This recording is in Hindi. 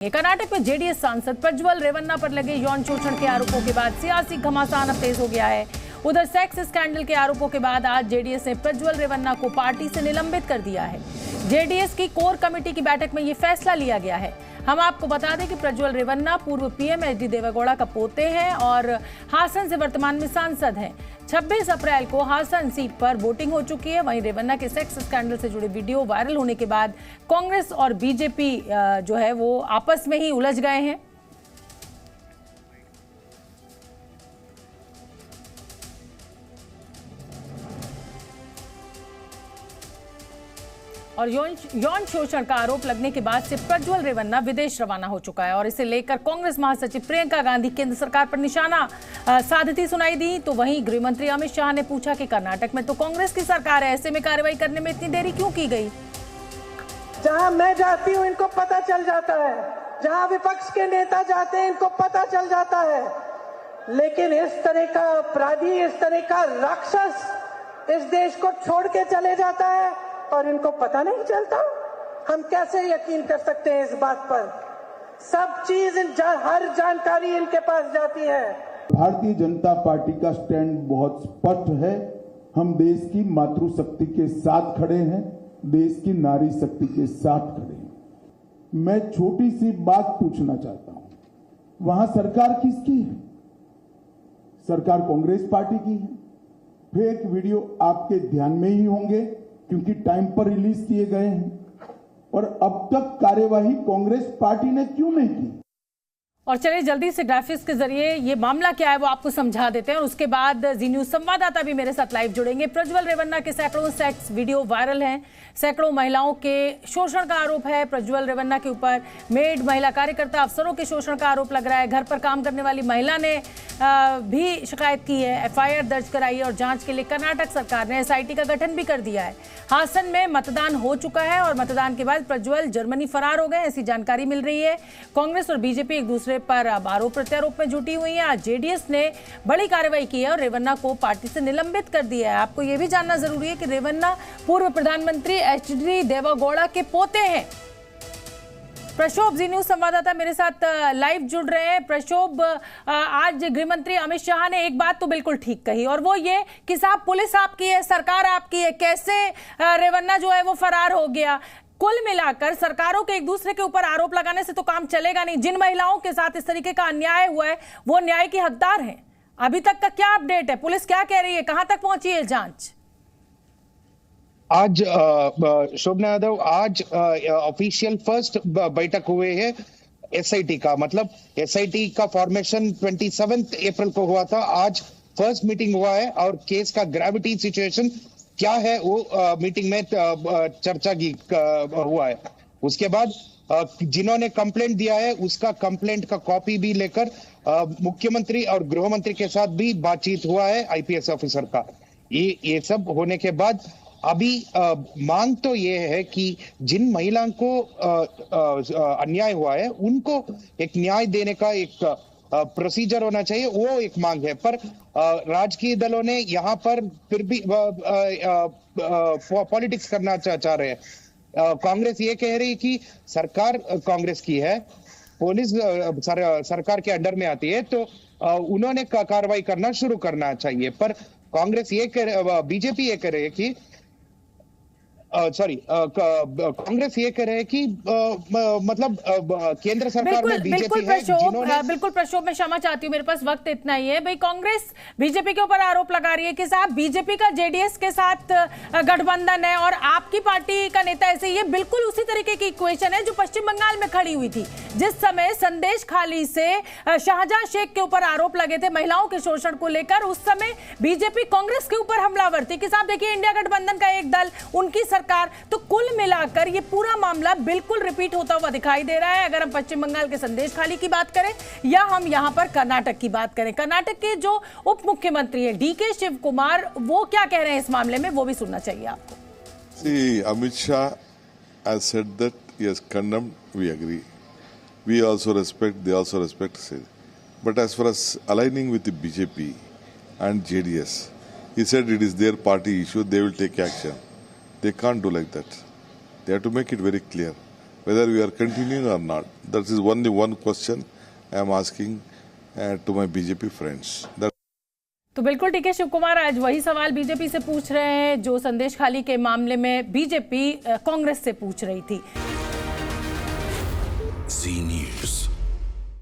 कर्नाटक में जेडीएस सांसद प्रज्वल रेवन्ना पर लगे यौन शोषण के आरोपों के बाद सियासी घमासान अब तेज हो गया है। उधर सेक्स स्कैंडल के आरोपों के बाद आज जेडीएस ने प्रज्वल रेवन्ना को पार्टी से निलंबित कर दिया है। जेडीएस की कोर कमेटी की बैठक में ये फैसला लिया गया है। हम आपको बता दें कि प्रज्वल रेवन्ना पूर्व पीएम एच डी देवेगौड़ा का पोते हैं और हासन से वर्तमान में सांसद हैं। 26 अप्रैल को हासन सीट पर वोटिंग हो चुकी है। वहीं रेवन्ना के सेक्स स्कैंडल से जुड़े वीडियो वायरल होने के बाद कांग्रेस और बीजेपी जो है वो आपस में ही उलझ गए हैं। और यौन शोषण का आरोप लगने के बाद से प्रज्वल रेवन्ना विदेश रवाना हो चुका है और इसे लेकर कांग्रेस महासचिव प्रियंका गांधी केंद्र सरकार पर निशाना साधती सुनाई दी। तो वहीं गृह मंत्री अमित शाह ने पूछा कि कर्नाटक में तो कांग्रेस की सरकार है, ऐसे में कार्रवाई करने में इतनी देरी क्यों की गई। जहां मैं जाती हूं इनको पता चल जाता है, जहां विपक्ष के नेता जाते हैं इनको पता चल जाता है, लेकिन इस तरह का अपराधी, इस तरह का राक्षस इस देश को छोड़ के चले जाता है और इनको पता नहीं चलता। हम कैसे यकीन कर सकते हैं इस बात पर। सब चीज हर जानकारी इनके पास जाती है। भारतीय जनता पार्टी का स्टैंड बहुत स्पष्ट है। हम देश की मातृशक्ति के साथ खड़े हैं, देश की नारी शक्ति के साथ खड़े हैं। मैं छोटी सी बात पूछना चाहता हूं, वहां सरकार किसकी है? सरकार कांग्रेस पार्टी की है। फेक वीडियो आपके ध्यान में ही होंगे क्योंकि टाइम पर रिलीज किए गए हैं और अब तक कार्यवाही कांग्रेस पार्टी ने क्यों नहीं की। और चलिए जल्दी से ग्राफिक्स के जरिए ये मामला क्या है वो आपको समझा देते हैं और उसके बाद जी न्यूज संवाददाता भी मेरे साथ लाइव जुड़ेंगे। प्रज्वल रेवन्ना के सैकड़ों सेक्स वीडियो वायरल हैं, सैकड़ों महिलाओं के शोषण का आरोप है प्रज्वल रेवन्ना के ऊपर। मेड, महिला कार्यकर्ता, अफसरों के शोषण का आरोप लग रहा है। घर पर काम करने वाली महिला ने भी शिकायत की है, एफआईआर दर्ज कराई है और जांच के लिए कर्नाटक सरकार ने एसआईटी का गठन भी कर दिया है। हासन में मतदान हो चुका है और मतदान के बाद प्रज्वल जर्मनी फरार हो गए, ऐसी जानकारी मिल रही है। कांग्रेस और बीजेपी एक दूसरे पर अब आरोप प्रत्यारोप में जुटी हुई है। आज जेडीएस ने बड़ी कार्रवाई की है और रेवन्ना को पार्टी से निलंबित कर दिया है। आपको यह भी जानना जरूरी है कि रेवन्ना पूर्व प्रधानमंत्री एच डी देवेगौड़ा के पोते हैं। प्रशोभ जी न्यूज संवाददाता मेरे साथ लाइव जुड़ रहे हैं। प्रशोभ, आज गृह मंत्री अमित शाह ने एक बात तो बिल्कुल ठीक कही और वो ये कि साहब पुलिस आपकी है, सरकार आपकी है, कैसे रेवन्ना जो है वो फरार हो गया। कुल मिलाकर सरकारों के एक दूसरे के ऊपर आरोप लगाने से तो काम चलेगा नहीं। जिन महिलाओं के साथ इस तरीके का अन्याय हुआ है वो न्याय की हकदार हैं। अभी तक का क्या अपडेट है? पुलिस क्या कह रही है? कहां तक पहुंची है जांच? आज शोभना यादव, आज ऑफिशियल फर्स्ट बैठक हुए है एसआईटी का। मतलब एसआईटी का फॉर्मेशन 27 अप्रैल को हुआ था। आज फर्स्ट मीटिंग हुआ है और केस का ग्रेविटी सिचुएशन क्या है वो मीटिंग में चर्चा की हुआ है। उसके बाद जिन्होंने कंप्लेंट दिया है उसका कंप्लेंट का कॉपी भी लेकर मुख्यमंत्री और गृह मंत्री के साथ भी बातचीत हुआ है आईपीएस ऑफिसर का। ये सब होने के बाद अभी मांग तो ये है कि जिन महिलाओं को अन्याय हुआ है उनको एक न्याय देने का एक प्रोसीजर होना चाहिए, वो एक मांग है। पर राजकीय दलों ने यहाँ पर फिर भी पॉलिटिक्स करना चाह रहे हैं। कांग्रेस ये कह रही कि सरकार कांग्रेस की है, पुलिस सरकार के अंडर में आती है तो उन्होंने कार्रवाई करना शुरू करना चाहिए। पर कांग्रेस बीजेपी ये कह रही है कि कांग्रेस ये कह रहे हैं कि मतलब केंद्र सरकार में बीजेपी है जिन्होंने। बिल्कुल प्रशोभ, मैं क्षमा चाहती हूँ, मेरे पास वक्त इतना ही है। भाई कांग्रेस बीजेपी के ऊपर आरोप लगा रही है कि साहब बीजेपी का जेडीएस के साथ गठबंधन है और आपकी पार्टी का नेता ऐसे ही है। बिल्कुल उसी तरीके की इक्वेशन है जो पश्चिम बंगाल में खड़ी हुई थी जिस समय संदेश खाली से शाहजहां शेख के ऊपर आरोप लगे थे महिलाओं के शोषण को लेकर। उस समय बीजेपी कांग्रेस के ऊपर हमलावर थी कि साहब देखिए इंडिया गठबंधन का एक दल, उनकी सरकार। तो कुल मिलाकर ये पूरा मामला बिल्कुल रिपीट होता हुआ दिखाई दे रहा है। अगर हम पश्चिम बंगाल के संदेश खाली की बात करें या हम यहां पर कर्नाटक की बात करें, कर्नाटक के जो उप मुख्यमंत्री है डीके शिव कुमार, वो क्या कह रहे हैं इस मामले में, वो भी सुनना चाहिए आपको। See, Amit Shah has said that he has condemned, we agree. We also respect, they also respect. But as far as aligning with the BJP and JDS, he said it is their party issue, they will take action. They can't do like that. They have to make it very clear. whether we are continuing or not. That is only one question I am asking to my BJP friends. तो बिल्कुल ठीक है शिव कुमार, आज वही सवाल बीजेपी से पूछ रहे हैं जो संदेश खाली के मामले में बीजेपी कांग्रेस से पूछ रही थी। Zee News।